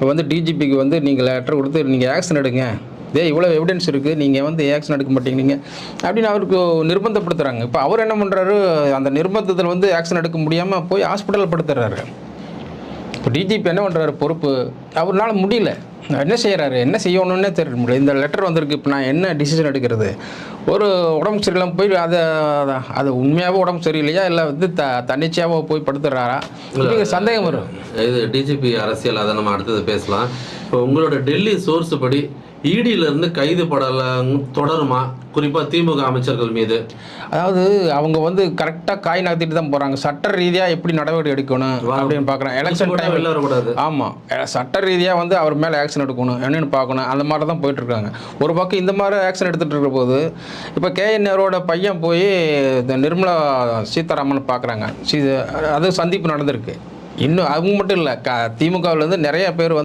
இப்போ வந்து டிஜிபிக்கு வந்து நீங்கள் லெட்டர் கொடுத்து நீங்கள் ஆக்ஷன் எடுங்க, இவ்வளோ எவிடன்ஸ் இருக்குது, நீங்கள் வந்து ஆக்ஷன் எடுக்க மாட்டேங்கிறீங்க அப்படின்னு அவருக்கு நிர்பந்தப்படுத்துகிறாங்க. இப்போ அவர் என்ன பண்ணுறாரு, அந்த நிர்பந்தத்தில் வந்து ஆக்ஷன் எடுக்க முடியாமல் போய் ஹாஸ்பிட்டலில் படுத்துறாரு. இப்போ டிஜிபி என்ன பண்ணுறாரு, பொறுப்பு அவரால் முடியல, என்ன செய்கிறாரு, என்ன செய்யணுன்னே தெரிய முடியல. இந்த லெட்டர் வந்திருக்கு, இப்போ நான் என்ன டிசிஷன் எடுக்கிறது? ஒரு உடம்பு சரியில்லாமல் போய் அது உண்மையாகவே உடம்பு சரியில்லையா, இல்லை வந்து தன்னிச்சையாக போய் படுத்துடுறாரா, சந்தேகம் வரும். இது டிஜிபி அரசியல், அதை நம்ம அடுத்தது பேசலாம். இப்போ உங்களோட டெல்லி சோர்ஸ் படி இடியிலிருந்து கைது படலாம் தொடருமா, குறிப்பாக திமுக அமைச்சர்கள் மீது? அதாவது அவங்க வந்து கரெக்டாக காய் நகர்த்திட்டு தான் போகிறாங்க. சட்ட ரீதியாக எப்படி நடவடிக்கை எடுக்கணும் அப்படின்னு பார்க்குறேன். எலெக்ஷன் டைம் வெளில வரக்கூடாது. ஆமாம், சட்ட ரீதியாக வந்து அவர் மேலே ஆக்ஷன் எடுக்கணும் என்னென்னு பார்க்கணும். அந்த மாதிரி தான் போயிட்டுருக்காங்க. ஒரு பக்கம் இந்த மாதிரி ஆக்ஷன் எடுத்துகிட்டு இருக்கிற போது இப்போ கேஎன் நேருவோட பையன் போய் இந்த நிர்மலா சீதாராமன் பார்க்குறாங்க. அது சந்திப்பு நடந்திருக்கு. இன்னும் அவங்க மட்டும் இல்லை, திமுகவிலேருந்து நிறைய பேர்